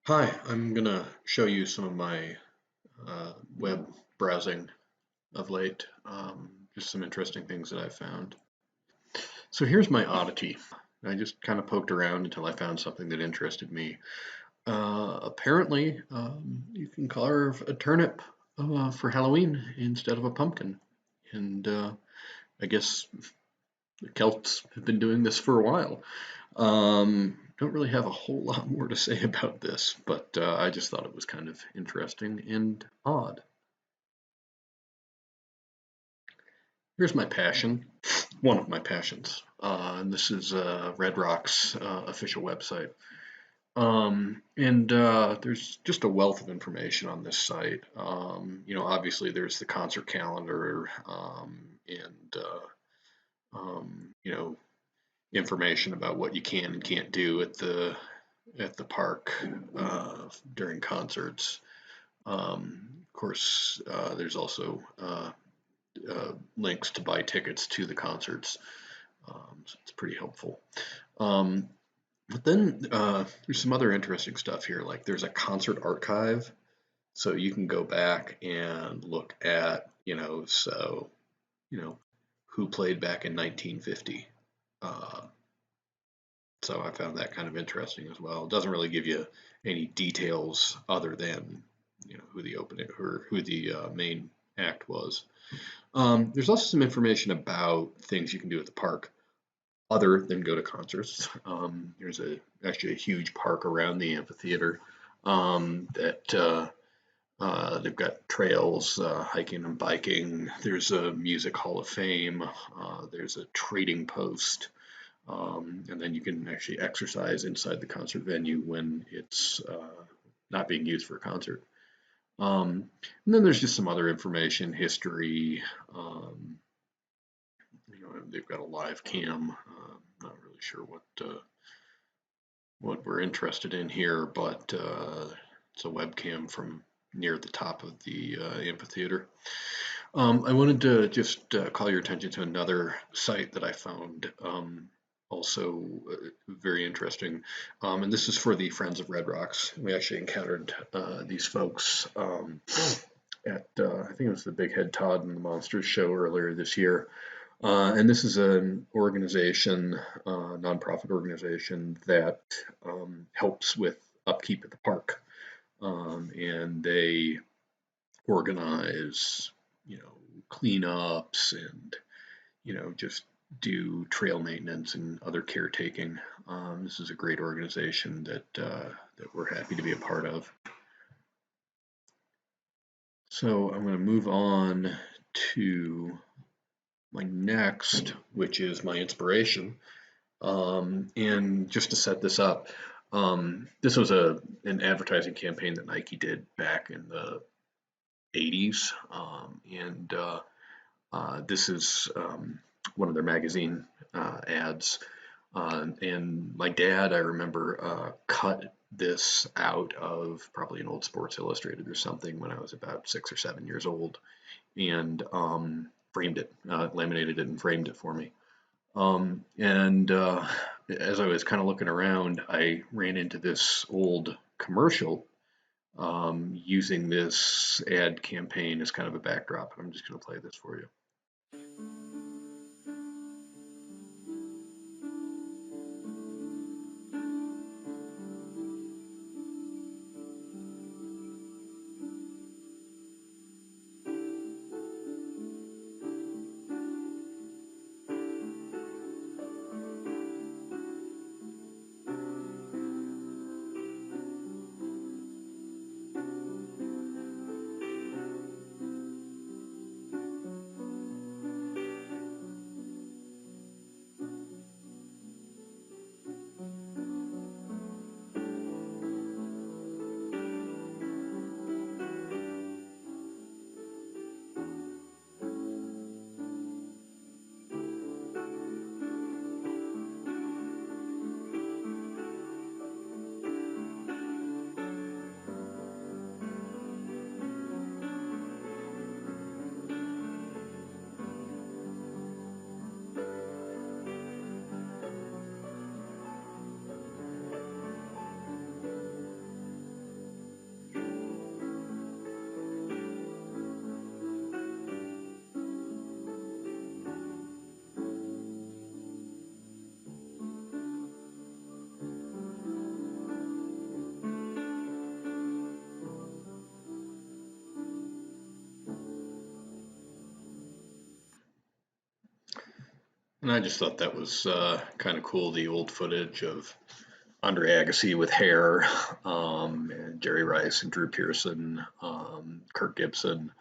Hi, I'm gonna show you some of my web browsing of late. Just some interesting things that I found. So here's my Oddity. I just kind of poked around until I found something that interested me. Apparently, you can carve a turnip for Halloween instead of a pumpkin. And I guess the Celts have been doing this for a while. Don't really have a whole lot more to say about this, but I just thought it was kind of interesting and odd. Here's my passion, one of my passions, and this is Red Rock's official website. And there's just a wealth of information on this site. Obviously there's the concert calendar and information about what you can and can't do at the park during concerts. Of course, there's also links to buy tickets to the concerts, so it's pretty helpful. Um, but then there's some other interesting stuff here, like there's a concert archive, so you can go back and look at, who played back in 1950. Uh, So I found that kind of interesting as well. It doesn't really give you any details other than who the opening or who the main act was. There's also some information about things you can do at the park other than go to concerts. There's actually a huge park around the amphitheater that they've got trails, hiking and biking. There's a music hall of fame. There's a trading post. And then you can actually exercise inside the concert venue when it's not being used for a concert. And then there's just some other information, history. They've got a live cam. Not really sure what we're interested in here, but it's a webcam from near the top of the amphitheater. I wanted to just call your attention to another site that I found also very interesting. And this is for the Friends of Red Rocks. We actually encountered these folks at, I think it was the Big Head Todd and the Monsters show earlier this year. And this is an organization, nonprofit organization that helps with upkeep at the park. And they organize, cleanups and, just do trail maintenance and other caretaking. This is a great organization that we're happy to be a part of. So I'm going to move on to my next, which is my inspiration. And just to set this up, this was an advertising campaign that Nike did back in the 80s, and this is one of their magazine ads. And my dad, I remember, cut this out of probably an old Sports Illustrated or something when I was about 6 or 7 years old, and framed it, laminated it, and framed it for me. And as I was kind of looking around, I ran into this old commercial using this ad campaign as kind of a backdrop. I'm just going to play this for you. And I just thought that was kind of cool, the old footage of Andre Agassi with hair, and Jerry Rice and Drew Pearson, Kirk Gibson,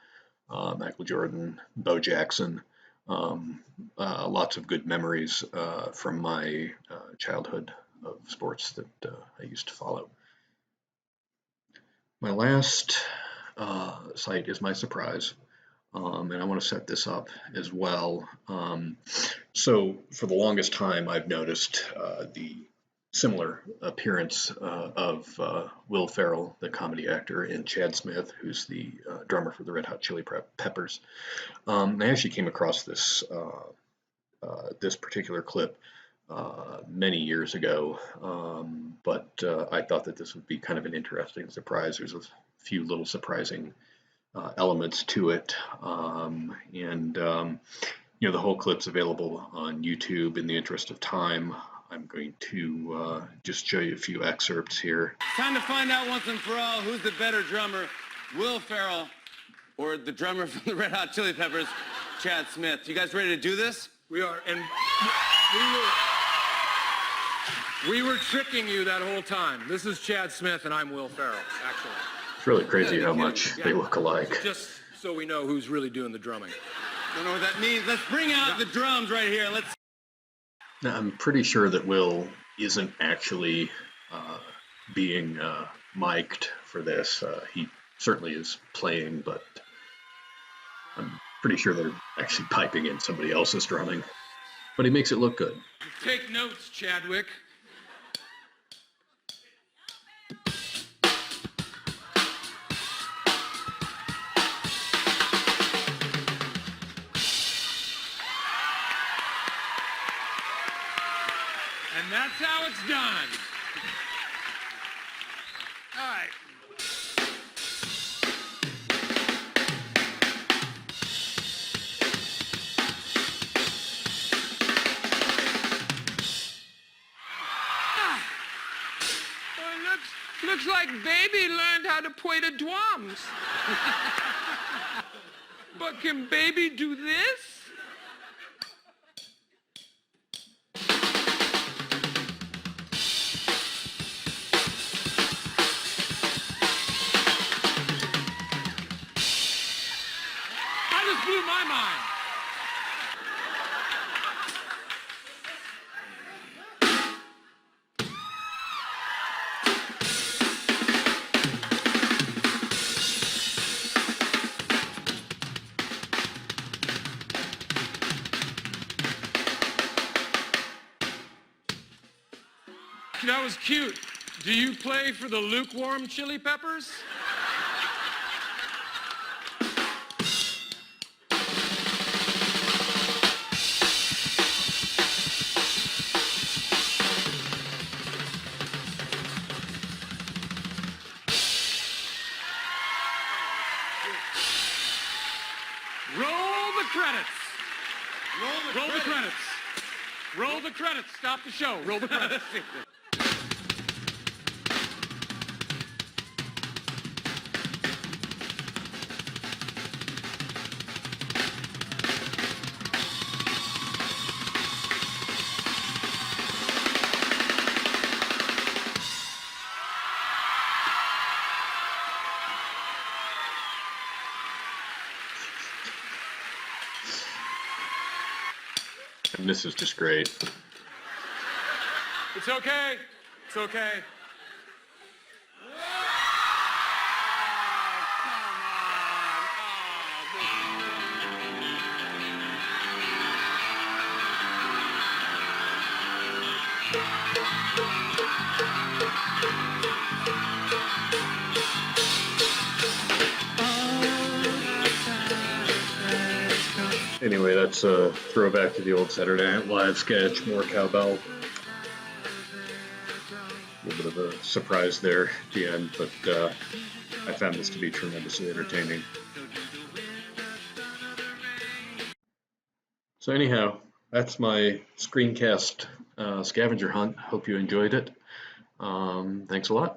Michael Jordan, Bo Jackson. Lots of good memories from my childhood of sports that I used to follow. My last site is my surprise, and I want to set this up as well. So for the longest time, I've noticed the similar appearance of Will Ferrell, the comedy actor, and Chad Smith, who's the drummer for the Red Hot Chili Peppers. I actually came across this particular clip many years ago, but I thought that this would be kind of an interesting surprise. There's a few little surprising elements to it, and the whole clip's available on YouTube. In the interest of time, I'm going to just show you a few excerpts here. Time to find out once and for all who's the better drummer, Will Ferrell or the drummer from the Red Hot Chili Peppers, Chad Smith. You guys ready to do this? We are, and we were tricking you that whole time. This is Chad Smith, and I'm Will Ferrell, actually. It's really crazy how much they look alike. Just so we know who's really doing the drumming. Don't know what that means. Let's bring out the drums right here. Let's. Now, I'm pretty sure that Will isn't actually being mic'd for this. He certainly is playing, but I'm pretty sure they're actually piping in somebody else's drumming. But he makes it look good. Take notes, Chadwick. And that's how it's done. All right. Looks like Baby learned how to play the drums. But can Baby do this? I just blew my mind. That was cute. Do you play for the lukewarm Chili Peppers? Roll the credits. Roll the credits. Roll the credits. Stop the show. Roll the credits. And this is just great. It's okay. It's okay. Anyway, that's a throwback to the old Saturday Night Live sketch, more cowbell. A little bit of a surprise there at the end, but I found this to be tremendously entertaining. So anyhow, that's my screencast scavenger hunt. Hope you enjoyed it. Thanks a lot.